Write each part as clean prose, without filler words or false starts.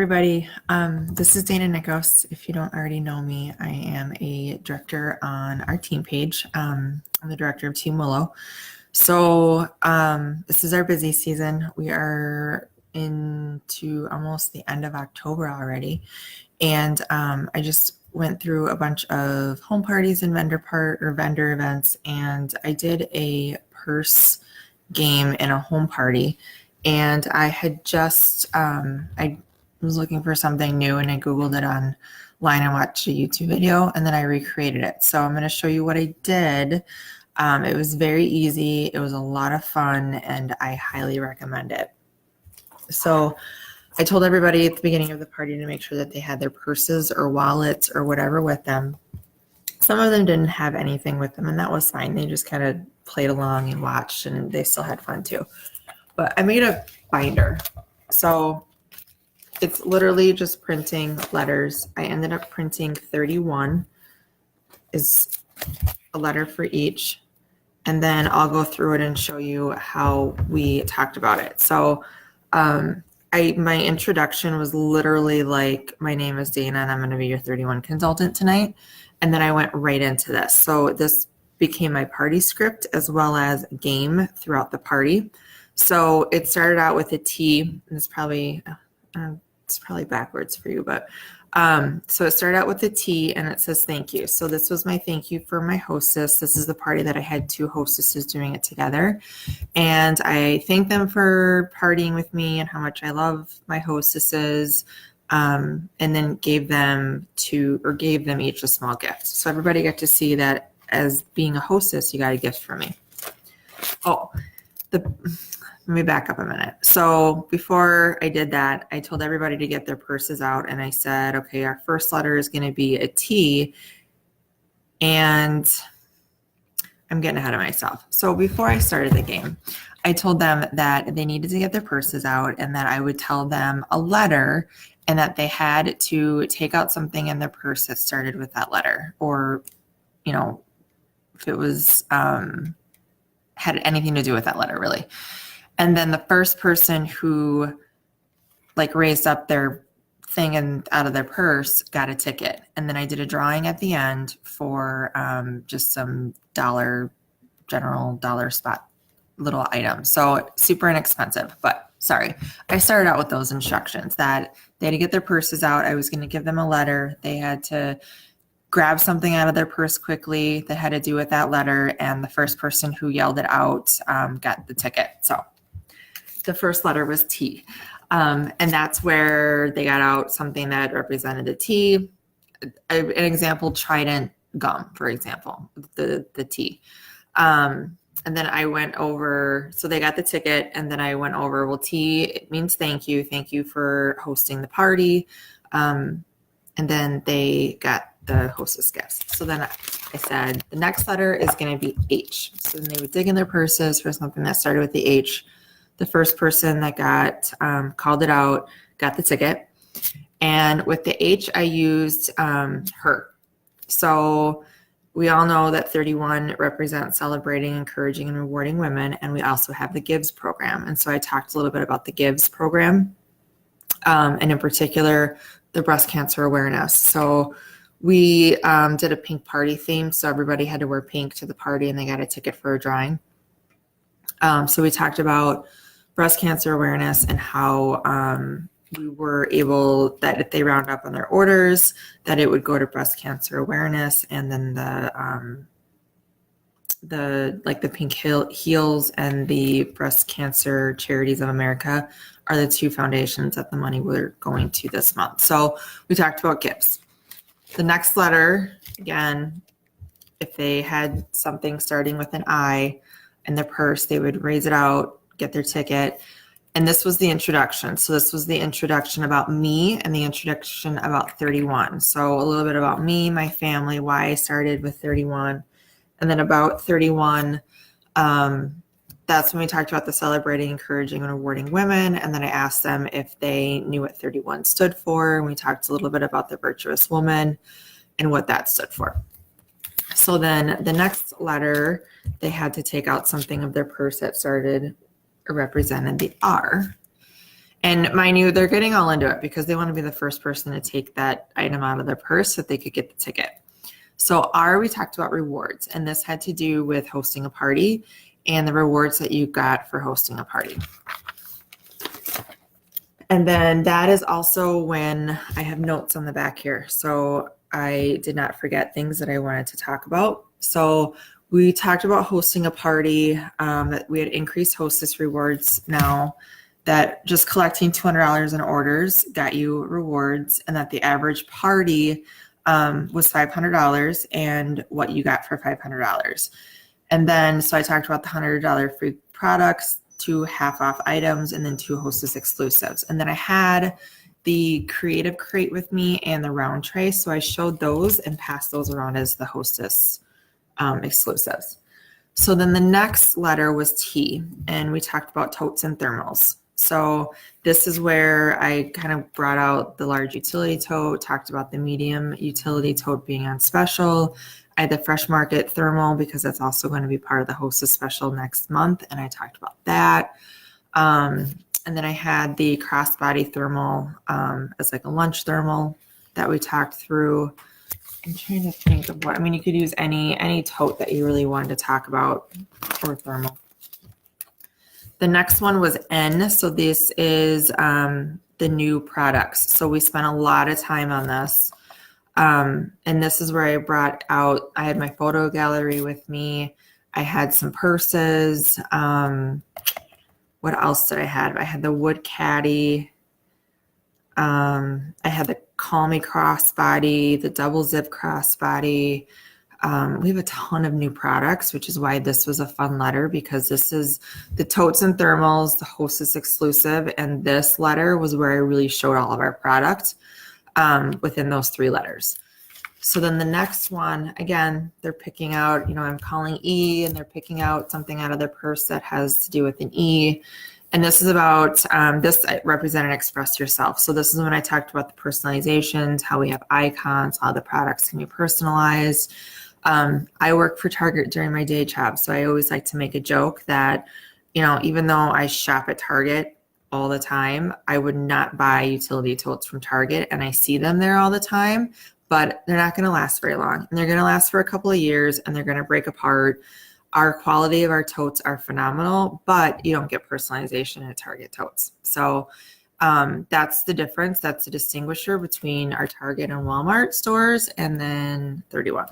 Everybody, this is Dana Nikos. If you don't already know me, I am a director on our team page. I'm the director of Team Willow. So this is our busy season. We are into almost the end of October already. And I just went through a bunch of home parties and vendor events, and I did a purse game in a home party. And I had just I was looking for something new and I Googled it online and watched a YouTube video and then I recreated it. So I'm going to show you what I did. It was very easy. It was a lot of fun and I highly recommend it. So I told everybody at the beginning of the party to make sure that they had their purses or wallets or whatever with them. Some of them didn't have anything with them and that was fine. They just kind of played along and watched and they still had fun too. But I made a binder. So it's literally just printing letters. I ended up printing 31 is a letter for each. And then I'll go through it and show you how we talked about it. So my introduction was literally like, my name is Dana and I'm going to be your 31 consultant tonight. And then I went right into this. So this became my party script as well as game throughout the party. So it started out with a T, and it's probably backwards for you, but so it started out with a T and it says thank you. So this was my thank you for my hostess. This is the party that I had two hostesses doing it together. And I thanked them for partying with me and how much I love my hostesses. And then gave them each a small gift. So everybody got to see that as being a hostess, you got a gift from me. Let me back up a minute. So before I did that, I told everybody to get their purses out and I said, okay, our first letter is going to be a T, and I'm getting ahead of myself. So before I started the game, I told them that they needed to get their purses out and that I would tell them a letter and that they had to take out something in their purse that started with that letter, or, if it was, had anything to do with that letter really. And then the first person who raised up their thing and out of their purse got a ticket. And then I did a drawing at the end for just some general dollar spot little items. So super inexpensive, but sorry. I started out with those instructions that they had to get their purses out. I was going to give them a letter. They had to grab something out of their purse quickly that had to do with that letter. And the first person who yelled it out got the ticket. So the first letter was T. And that's where they got out something that represented a T. An example, Trident gum, for example, the T. And then I went over, so they got the ticket, and then I went over, well, T, it means thank you. Thank you for hosting the party. And then they got the hostess gifts. So then I said, the next letter is going to be H. So then they would dig in their purses for something that started with the H. The first person that got called it out got the ticket. And with the H, I used her. So we all know that 31 represents celebrating, encouraging, and rewarding women. And we also have the GIVES program. And so I talked a little bit about the GIVES program, and in particular, the breast cancer awareness. So we did a pink party theme. So everybody had to wear pink to the party and they got a ticket for a drawing. So we talked about breast cancer awareness and how we were able that if they round up on their orders, that it would go to breast cancer awareness, and then the Pink Heals and the Breast Cancer Charities of America are the two foundations that the money we're going to this month. So we talked about gifts. The next letter, again, if they had something starting with an I in their purse, they would raise it out, get their ticket. And this was the introduction. So this was the introduction about me and the introduction about 31. So a little bit about me, my family, why I started with 31. And then about 31, that's when we talked about the celebrating, encouraging, and rewarding women. And then I asked them if they knew what 31 stood for. And we talked a little bit about the virtuous woman and what that stood for. So then the next letter, they had to take out something of their purse that started or represented the R. And mind you, they're getting all into it because they want to be the first person to take that item out of their purse so that they could get the ticket. So we talked about rewards, and this had to do with hosting a party and the rewards that you got for hosting a party. And then that is also when I have notes on the back here. So I did not forget things that I wanted to talk about. So we talked about hosting a party, that we had increased hostess rewards now, that just collecting $200 in orders got you rewards, and that the average party was $500 and what you got for $500. And then, so I talked about the $100 free products, 2 half-off items, and then 2 hostess exclusives. And then I had the creative crate with me and the round tray. So I showed those and passed those around as the hostess exclusives. So then the next letter was T, and we talked about totes and thermals. So this is where I kind of brought out the large utility tote, talked about the medium utility tote being on special. I had the Fresh Market thermal because that's also going to be part of the hostess special next month, and I talked about that. And then I had the crossbody thermal as like a lunch thermal that we talked through. I'm trying to think of what, I mean, you could use any tote that you really wanted to talk about for thermal. The next one was N. So this is the new products. So we spent a lot of time on this. And this is where I brought out, I had my photo gallery with me. I had some purses. What else did I have? I had the wood caddy. I had the Call Me crossbody, the double zip crossbody. We have a ton of new products, which is why this was a fun letter, because this is the totes and thermals, the hostess exclusive, and this letter was where I really showed all of our products within those 3 letters. So then the next one, again, they're picking out, I'm calling E, and they're picking out something out of their purse that has to do with an E. And this is about, this represented Express Yourself. So this is when I talked about the personalizations, how we have icons, how the products can be personalized. I work for Target during my day job, so I always like to make a joke that, even though I shop at Target all the time, I would not buy utility totes from Target, and I see them there all the time, but they're not going to last very long. And they're going to last for a couple of years, and they're going to break apart. Our quality of our totes are phenomenal, but you don't get personalization at Target totes. So that's the difference. That's the distinguisher between our Target and Walmart stores, and then 31.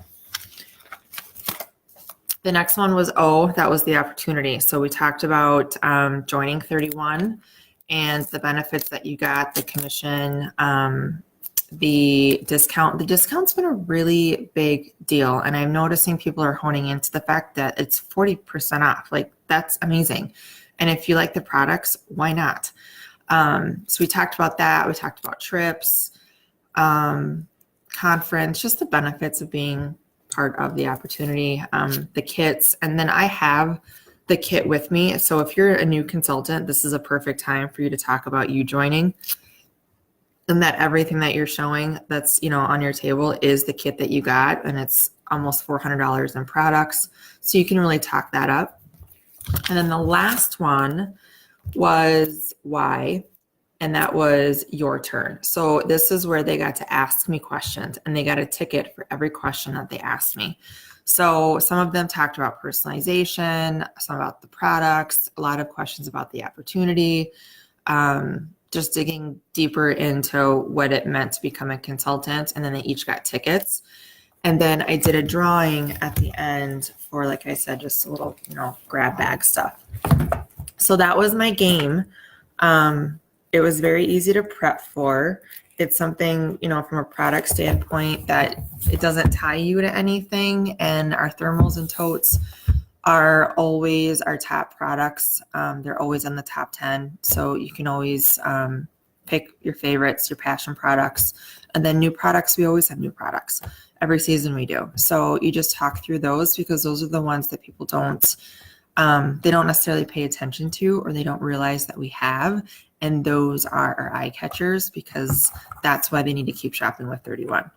The next one was O, that was the opportunity. So we talked about joining 31 and the benefits that you got, the commission, the discount. The discount's been a really big deal, and I'm noticing people are honing into the fact that it's 40% off. Like, that's amazing. And if you like the products, why not? So we talked about that. We talked about trips, conference, just the benefits of being part of the opportunity, the kits. And then I have the kit with me. So if you're a new consultant, this is a perfect time for you to talk about you joining, and that everything that you're showing that's, on your table is the kit that you got, and it's almost $400 in products. So you can really talk that up. And then the last one was Y, and that was your turn. So this is where they got to ask me questions, and they got a ticket for every question that they asked me. So some of them talked about personalization, some about the products, a lot of questions about the opportunity, just digging deeper into what it meant to become a consultant. And then they each got tickets. And then I did a drawing at the end for, like I said, just a little, grab bag stuff. So that was my game. It was very easy to prep for. It's something, from a product standpoint, that it doesn't tie you to anything. And our thermals and totes are always our top products. They're always in the top 10. So you can always pick your favorites, your passion products. And then new products, we always have new products. Every season we do. So you just talk through those, because those are the ones that people don't necessarily pay attention to, or they don't realize that we have. And those are our eye catchers, because that's why they need to keep shopping with 31.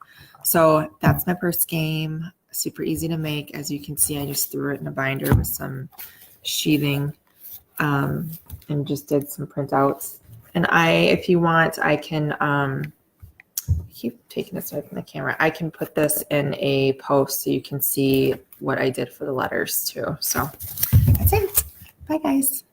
So that's my purse game. Super easy to make. As you can see, I just threw it in a binder with some sheathing and just did some printouts. And if you want, I can, I keep taking this away from the camera. I can put this in a post so you can see what I did for the letters too. So that's it. Bye guys.